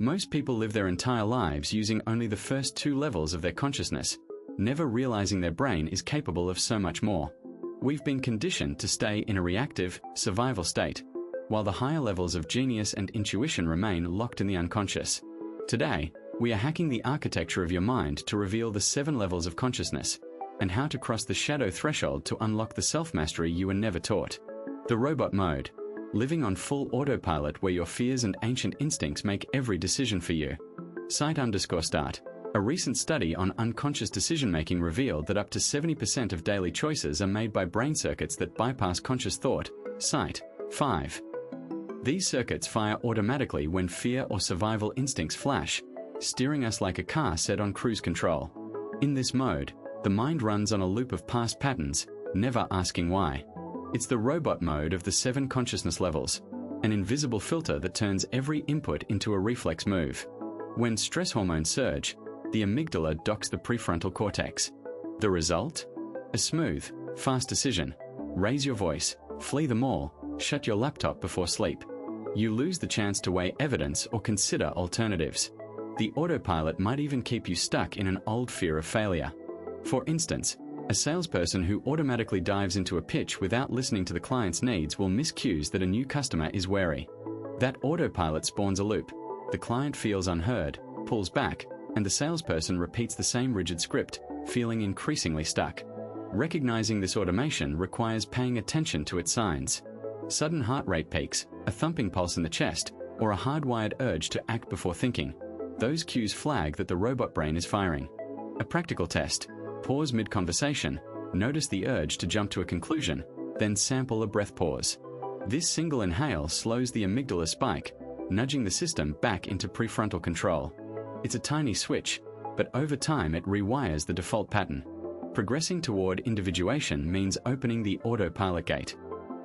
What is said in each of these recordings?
Most people live their entire lives using only the first two levels of their consciousness, never realizing their brain is capable of so much more. We've been conditioned to stay in a reactive, survival state, while the higher levels of genius and intuition remain locked in the unconscious. Today, we are hacking the architecture of your mind to reveal the 7 levels of consciousness, and how to cross the shadow threshold to unlock the self-mastery you were never taught. The robot mode. Living on full autopilot where your fears and ancient instincts make every decision for you. Site_start. A recent study on unconscious decision-making revealed that up to 70% of daily choices are made by brain circuits that bypass conscious thought. Site. 5. These circuits fire automatically when fear or survival instincts flash, steering us like a car set on cruise control. In this mode, the mind runs on a loop of past patterns, never asking why. It's the robot mode of the 7 consciousness levels, an invisible filter that turns every input into a reflex move. When stress hormones surge, the amygdala docks the prefrontal cortex. The result? A smooth, fast decision. Raise your voice, flee the mall, shut your laptop before sleep. You lose the chance to weigh evidence or consider alternatives. The autopilot might even keep you stuck in an old fear of failure. For instance, a salesperson who automatically dives into a pitch without listening to the client's needs will miss cues that a new customer is wary. That autopilot spawns a loop. The client feels unheard, pulls back, and the salesperson repeats the same rigid script, feeling increasingly stuck. Recognizing this automation requires paying attention to its signs. Sudden heart rate peaks, a thumping pulse in the chest, or a hardwired urge to act before thinking. Those cues flag that the robot brain is firing. A practical test. Pause mid-conversation, notice the urge to jump to a conclusion, then sample a breath pause. This single inhale slows the amygdala spike, nudging the system back into prefrontal control. It's a tiny switch, but over time it rewires the default pattern. Progressing toward individuation means opening the autopilot gate.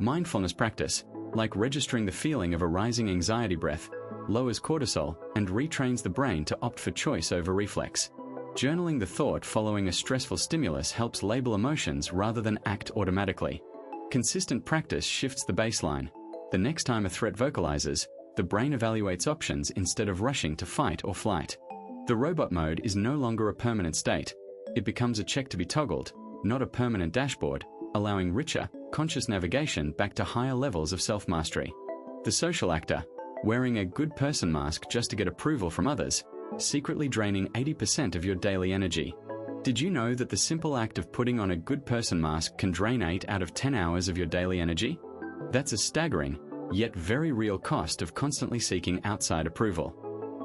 Mindfulness practice, like registering the feeling of a rising anxiety breath, lowers cortisol and retrains the brain to opt for choice over reflex. Journaling the thought following a stressful stimulus helps label emotions rather than act automatically. Consistent practice shifts the baseline. The next time a threat vocalizes, the brain evaluates options instead of rushing to fight or flight. The robot mode is no longer a permanent state. It becomes a check to be toggled, not a permanent dashboard, allowing richer, conscious navigation back to higher levels of self-mastery. The social actor, wearing a good person mask just to get approval from others, secretly draining 80% of your daily energy. Did you know that the simple act of putting on a good person mask can drain 8 out of 10 hours of your daily energy? That's a staggering, yet very real cost of constantly seeking outside approval.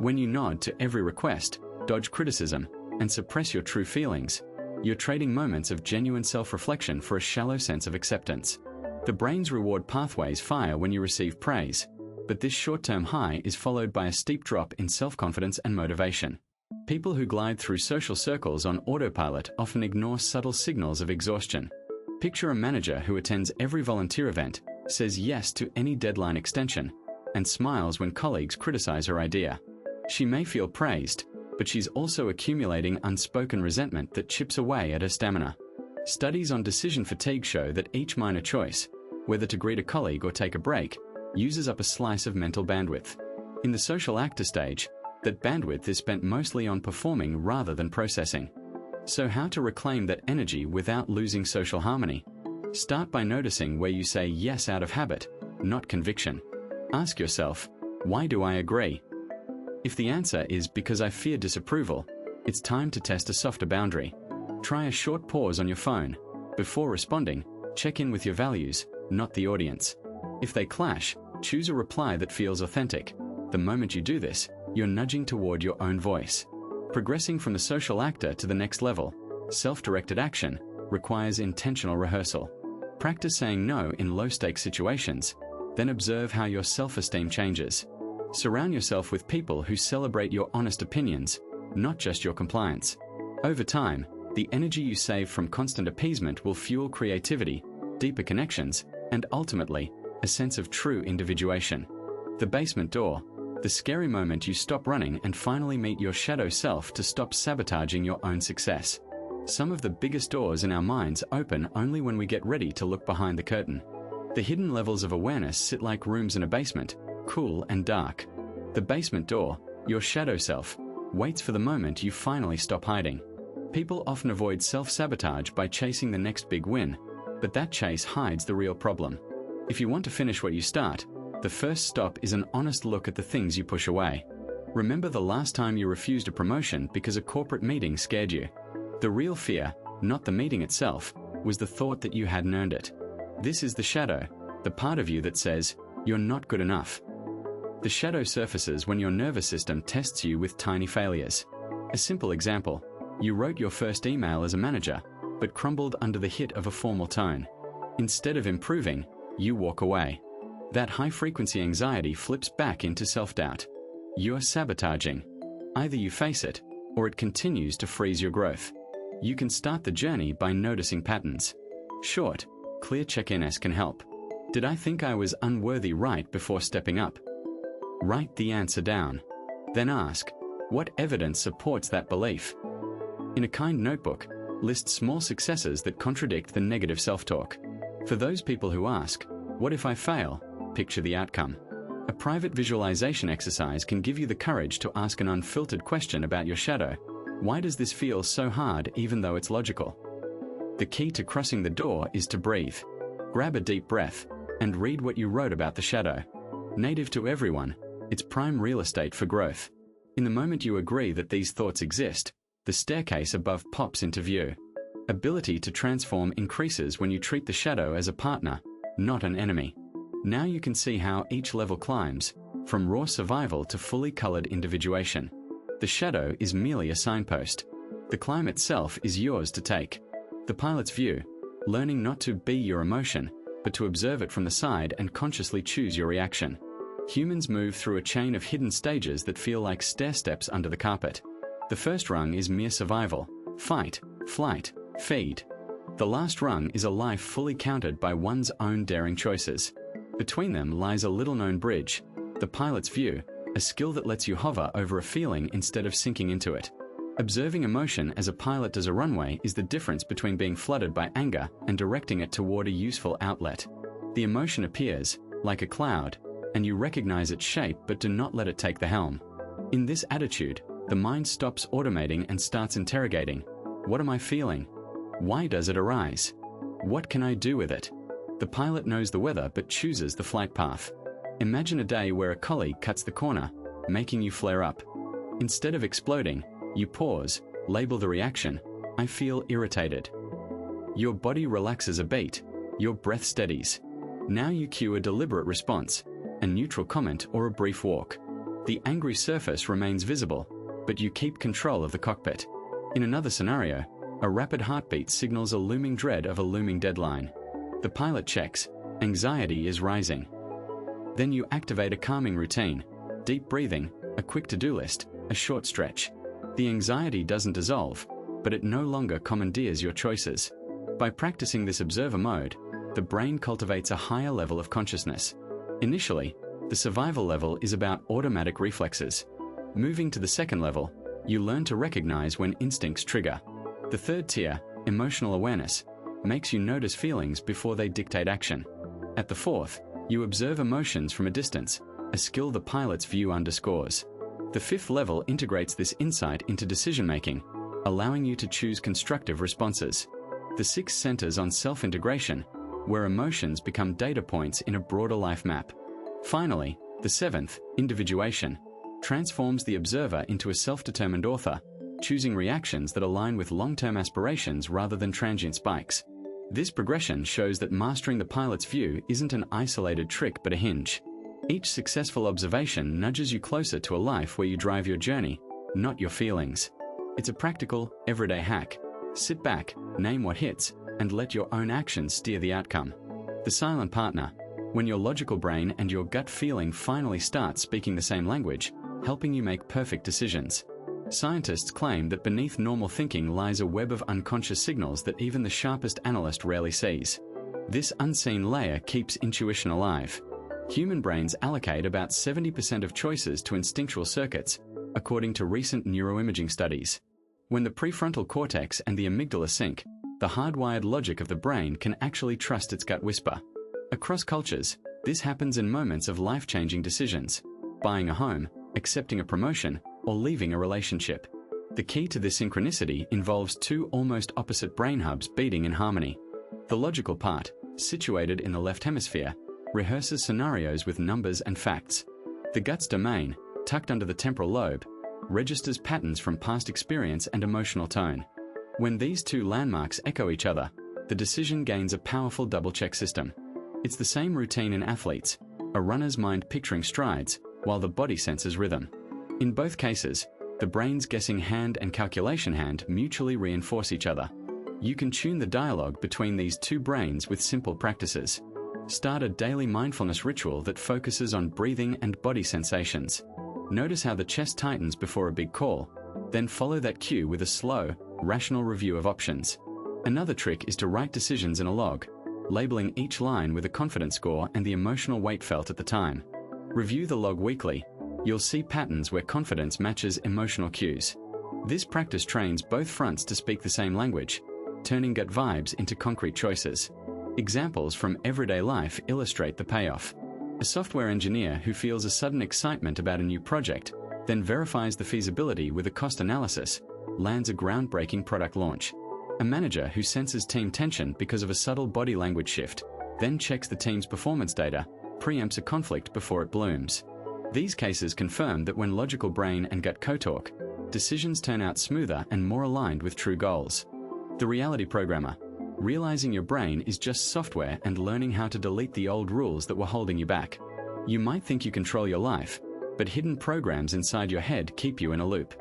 When you nod to every request, dodge criticism, and suppress your true feelings, you're trading moments of genuine self-reflection for a shallow sense of acceptance. The brain's reward pathways fire when you receive praise, but this short-term high is followed by a steep drop in self-confidence and motivation. People who glide through social circles on autopilot often ignore subtle signals of exhaustion. Picture a manager who attends every volunteer event, says yes to any deadline extension, and smiles when colleagues criticize her idea. She may feel praised, but she's also accumulating unspoken resentment that chips away at her stamina. Studies on decision fatigue show that each minor choice, whether to greet a colleague or take a break, uses up a slice of mental bandwidth. In the social actor stage, that bandwidth is spent mostly on performing rather than processing. So how to reclaim that energy without losing social harmony? Start by noticing where you say yes out of habit, not conviction. Ask yourself, why do I agree? If the answer is because I fear disapproval, it's time to test a softer boundary. Try a short pause on your phone. Before responding, check in with your values, not the audience. If they clash, choose a reply that feels authentic. The moment you do this, you're nudging toward your own voice. Progressing from the social actor to the next level, self-directed action, requires intentional rehearsal. Practice saying no in low-stakes situations, then observe how your self-esteem changes. Surround yourself with people who celebrate your honest opinions, not just your compliance. Over time, the energy you save from constant appeasement will fuel creativity, deeper connections, and ultimately, a sense of true individuation. The basement door, the scary moment you stop running and finally meet your shadow self to stop sabotaging your own success. Some of the biggest doors in our minds open only when we get ready to look behind the curtain. The hidden levels of awareness sit like rooms in a basement, cool and dark. The basement door, Your shadow self waits for the moment you finally stop hiding. People often avoid self-sabotage by chasing the next big win, but that chase hides the real problem. If you want to finish what you start, the first stop is an honest look at the things you push away. Remember the last time you refused a promotion because a corporate meeting scared you. The real fear, not the meeting itself, was the thought that you hadn't earned it. This is the shadow, the part of you that says, you're not good enough. The shadow surfaces when your nervous system tests you with tiny failures. A simple example, you wrote your first email as a manager, but crumbled under the hit of a formal tone. Instead of improving, you walk away. That high-frequency anxiety flips back into self-doubt. You're sabotaging. Either you face it, or it continues to freeze your growth. You can start the journey by noticing patterns. Short, clear check-ins can help. Did I think I was unworthy right before stepping up? Write the answer down. Then ask, what evidence supports that belief? In a kind notebook, list small successes that contradict the negative self-talk. For those people who ask, what if I fail? Picture the outcome. A private visualization exercise can give you the courage to ask an unfiltered question about your shadow. Why does this feel so hard even though it's logical? The key to crossing the door is to breathe. Grab a deep breath and read what you wrote about the shadow. Native to everyone, it's prime real estate for growth. In the moment you agree that these thoughts exist, the staircase above pops into view. Ability to transform increases when you treat the shadow as a partner, not an enemy. Now you can see how each level climbs, from raw survival to fully colored individuation. The shadow is merely a signpost. The climb itself is yours to take. The pilot's view, learning not to be your emotion, but to observe it from the side and consciously choose your reaction. Humans move through a chain of hidden stages that feel like stair steps under the carpet. The first rung is mere survival: fight, flight, feed. The last rung is a life fully countered by one's own daring choices. Between them lies a little-known bridge, the pilot's view, a skill that lets you hover over a feeling instead of sinking into it. Observing emotion as a pilot does a runway is the difference between being flooded by anger and directing it toward a useful outlet. The emotion appears, like a cloud, and you recognize its shape but do not let it take the helm. In this attitude, the mind stops automating and starts interrogating. What am I feeling? Why does it arise? What can I do with it? The pilot knows the weather but chooses the flight path. Imagine a day where a colleague cuts the corner, making you flare up. Instead of exploding, you pause, label the reaction, I feel irritated. Your body relaxes a beat, your breath steadies. Now you cue a deliberate response, a neutral comment or a brief walk. The angry surface remains visible, but you keep control of the cockpit. In another scenario, a rapid heartbeat signals a looming dread of a looming deadline. The pilot checks, anxiety is rising. Then you activate a calming routine, deep breathing, a quick to-do list, a short stretch. The anxiety doesn't dissolve, but it no longer commandeers your choices. By practicing this observer mode, the brain cultivates a higher level of consciousness. Initially, the survival level is about automatic reflexes. Moving to the second level, you learn to recognize when instincts trigger. The third tier, emotional awareness, makes you notice feelings before they dictate action. At the fourth, you observe emotions from a distance, a skill the pilot's view underscores. The fifth level integrates this insight into decision-making, allowing you to choose constructive responses. The sixth centers on self-integration, where emotions become data points in a broader life map. Finally, the seventh, individuation, transforms the observer into a self-determined author, choosing reactions that align with long-term aspirations rather than transient spikes. This progression shows that mastering the pilot's view isn't an isolated trick but a hinge. Each successful observation nudges you closer to a life where you drive your journey, not your feelings. It's a practical, everyday hack. Sit back, name what hits, and let your own actions steer the outcome. The silent partner, when your logical brain and your gut feeling finally start speaking the same language, helping you make perfect decisions. Scientists claim that beneath normal thinking lies a web of unconscious signals that even the sharpest analyst rarely sees. This unseen layer keeps intuition alive. Human brains allocate about 70% of choices to instinctual circuits, according to recent neuroimaging studies. When the prefrontal cortex and the amygdala sync, the hardwired logic of the brain can actually trust its gut whisper. Across cultures, this happens in moments of life-changing decisions: buying a home, accepting a promotion, or leaving a relationship. The key to this synchronicity involves two almost opposite brain hubs beating in harmony. The logical part, situated in the left hemisphere, rehearses scenarios with numbers and facts. The gut's domain, tucked under the temporal lobe, registers patterns from past experience and emotional tone. When these two landmarks echo each other, the decision gains a powerful double-check system. It's the same routine in athletes, a runner's mind picturing strides, while the body senses rhythm. In both cases, the brain's guessing hand and calculation hand mutually reinforce each other. You can tune the dialogue between these two brains with simple practices. Start a daily mindfulness ritual that focuses on breathing and body sensations. Notice how the chest tightens before a big call, then follow that cue with a slow, rational review of options. Another trick is to write decisions in a log, labeling each line with a confidence score and the emotional weight felt at the time. Review the log weekly. You'll see patterns where confidence matches emotional cues. This practice trains both fronts to speak the same language, turning gut vibes into concrete choices. Examples from everyday life illustrate the payoff. A software engineer who feels a sudden excitement about a new project, then verifies the feasibility with a cost analysis, lands a groundbreaking product launch. A manager who senses team tension because of a subtle body language shift, then checks the team's performance data, preempts a conflict before it blooms. These cases confirm that when logical brain and gut co-talk, decisions turn out smoother and more aligned with true goals. The reality programmer. Realizing your brain is just software and learning how to delete the old rules that were holding you back. You might think you control your life, but hidden programs inside your head keep you in a loop.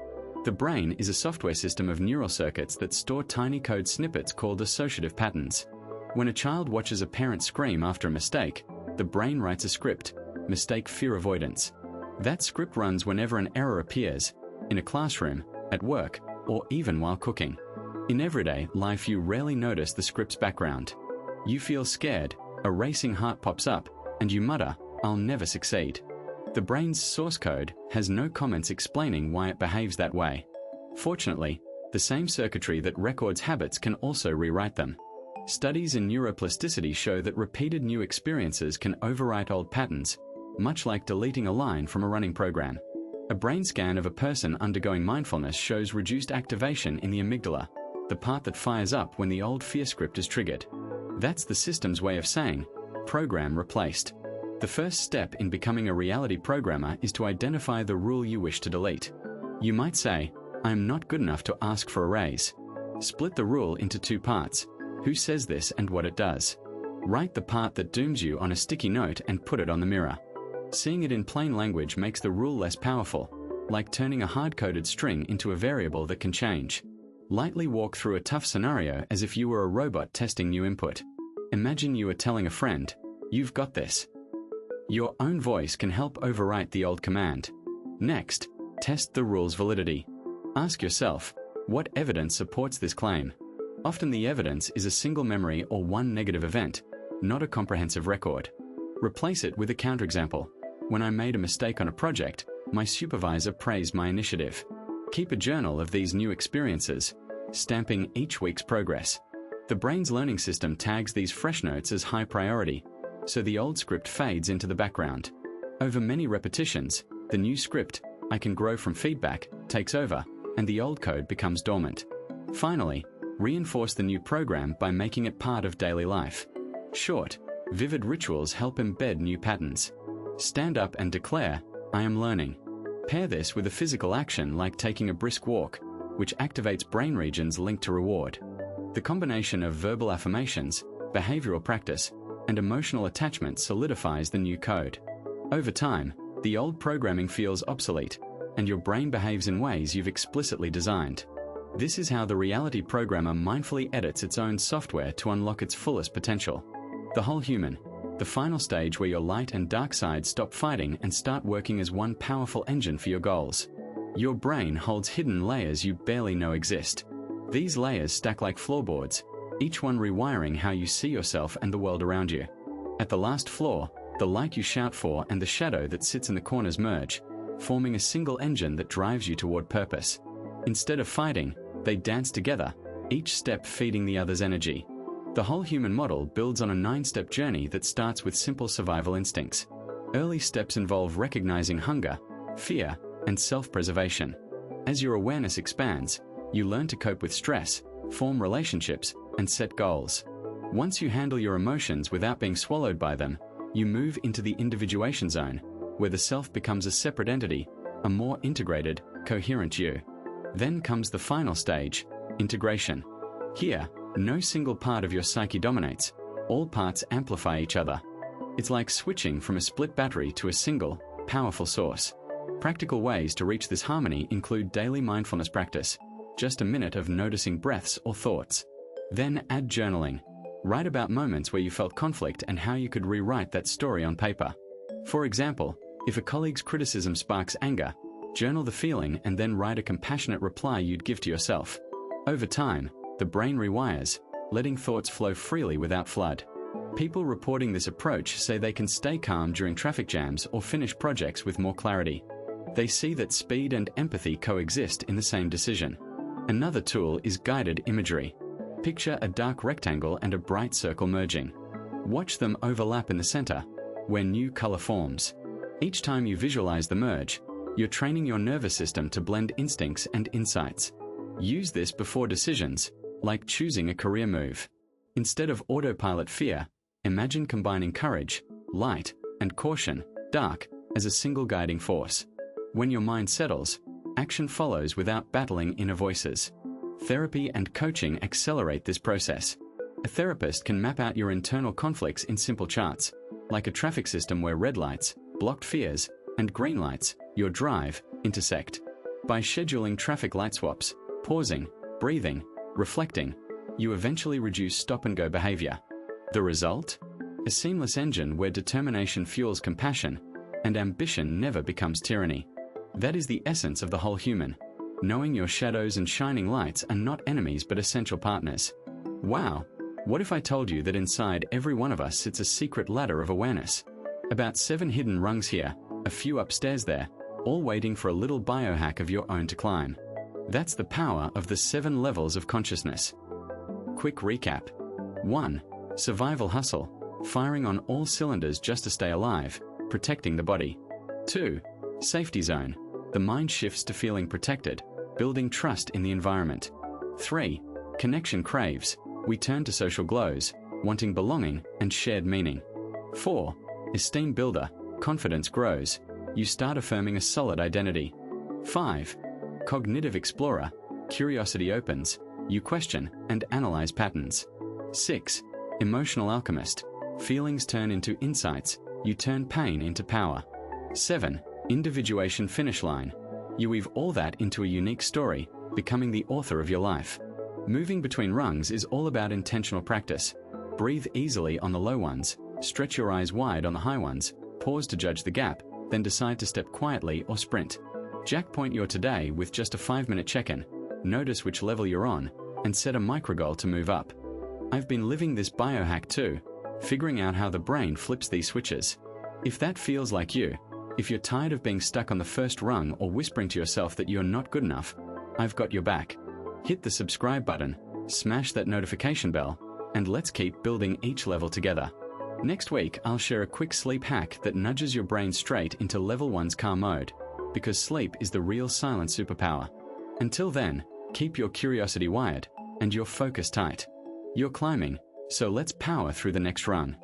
The brain is a software system of neural circuits that store tiny code snippets called associative patterns. When a child watches a parent scream after a mistake, the brain writes a script, mistake fear avoidance. That script runs whenever an error appears, in a classroom, at work, or even while cooking. In everyday life, you rarely notice the script's background. You feel scared, a racing heart pops up, and you mutter, "I'll never succeed." The brain's source code has no comments explaining why it behaves that way. Fortunately, the same circuitry that records habits can also rewrite them. Studies in neuroplasticity show that repeated new experiences can overwrite old patterns, much like deleting a line from a running program. A brain scan of a person undergoing mindfulness shows reduced activation in the amygdala, the part that fires up when the old fear script is triggered. That's the system's way of saying, program replaced. The first step in becoming a reality programmer is to identify the rule you wish to delete. You might say, "I am not good enough to ask for a raise." Split the rule into two parts: who says this and what it does. Write the part that dooms you on a sticky note and put it on the mirror. Seeing it in plain language makes the rule less powerful, like turning a hard-coded string into a variable that can change. Lightly walk through a tough scenario as if you were a robot testing new input. Imagine you are telling a friend, "You've got this." Your own voice can help overwrite the old command. Next, test the rule's validity. Ask yourself, what evidence supports this claim? Often the evidence is a single memory or one negative event, not a comprehensive record. Replace it with a counterexample. When I made a mistake on a project, my supervisor praised my initiative. Keep a journal of these new experiences, stamping each week's progress. The brain's learning system tags these fresh notes as high priority, so the old script fades into the background. Over many repetitions, the new script, "I can grow from feedback," takes over, and the old code becomes dormant. Finally, reinforce the new program by making it part of daily life. Short, vivid rituals help embed new patterns. Stand up and declare, "I am learning." Pair this with a physical action like taking a brisk walk, which activates brain regions linked to reward. The combination of verbal affirmations, behavioral practice, and emotional attachment solidifies the new code. Over time, the old programming feels obsolete, and your brain behaves in ways you've explicitly designed. This is how the reality programmer mindfully edits its own software to unlock its fullest potential. The whole human, the final stage where your light and dark sides stop fighting and start working as one powerful engine for your goals. Your brain holds hidden layers you barely know exist. These layers stack like floorboards, each one rewiring how you see yourself and the world around you. At the last floor, the light you shout for and the shadow that sits in the corners merge, forming a single engine that drives you toward purpose. Instead of fighting, they dance together, each step feeding the other's energy. The whole human model builds on a 9-step journey that starts with simple survival instincts. Early steps involve recognizing hunger, fear, and self-preservation. As your awareness expands, you learn to cope with stress, form relationships, and set goals. Once you handle your emotions without being swallowed by them, you move into the individuation zone, where the self becomes a separate entity, a more integrated, coherent you. Then comes the final stage, integration. Here, no single part of your psyche dominates. All parts amplify each other. It's like switching from a split battery to a single, powerful source. Practical ways to reach this harmony include daily mindfulness practice, just a minute of noticing breaths or thoughts. Then add journaling. Write about moments where you felt conflict and how you could rewrite that story on paper. For example, if a colleague's criticism sparks anger, journal the feeling and then write a compassionate reply you'd give to yourself. Over time, the brain rewires, letting thoughts flow freely without flood. People reporting this approach say they can stay calm during traffic jams or finish projects with more clarity. They see that speed and empathy coexist in the same decision. Another tool is guided imagery. Picture a dark rectangle and a bright circle merging. Watch them overlap in the center, where new color forms. Each time you visualize the merge, you're training your nervous system to blend instincts and insights. Use this before decisions, like choosing a career move. Instead of autopilot fear, imagine combining courage, light, and caution, dark, as a single guiding force. When your mind settles, action follows without battling inner voices. Therapy and coaching accelerate this process. A therapist can map out your internal conflicts in simple charts, like a traffic system where red lights, blocked fears, and green lights, your drive, intersect. By scheduling traffic light swaps, pausing, breathing, reflecting, you eventually reduce stop-and-go behavior. The result? A seamless engine where determination fuels compassion, and ambition never becomes tyranny. That is the essence of the whole human. Knowing your shadows and shining lights are not enemies but essential partners. Wow! What if I told you that inside every one of us sits a secret ladder of awareness? About 7 hidden rungs here, a few upstairs there, all waiting for a little biohack of your own to climb. That's the power of the 7 levels of consciousness. Quick recap. 1. Survival hustle, firing on all cylinders just to stay alive, protecting the body. 2. Safety zone. The mind shifts to feeling protected, building trust in the environment. 3. Connection craves. We turn to social glows, wanting belonging and shared meaning. 4. Esteem builder. Confidence grows. You start affirming a solid identity. 5. Cognitive explorer. Curiosity opens. You question and analyze patterns. 6. Emotional alchemist. Feelings turn into insights. You turn pain into power. 7. Individuation finish line. You weave all that into a unique story, becoming the author of your life. Moving between rungs is all about intentional practice. Breathe easily on the low ones, stretch your eyes wide on the high ones, pause to judge the gap, then decide to step quietly or sprint. Jackpoint your today with just a 5-minute check-in. Notice which level you're on, and set a micro goal to move up. I've been living this biohack too, figuring out how the brain flips these switches. If that feels like you, if you're tired of being stuck on the first rung or whispering to yourself that you're not good enough, I've got your back. Hit the subscribe button, smash that notification bell, and let's keep building each level together. Next week, I'll share a quick sleep hack that nudges your brain straight into level 1's calm mode, because sleep is the real silent superpower. Until then, keep your curiosity wired and your focus tight. You're climbing, so let's power through the next run.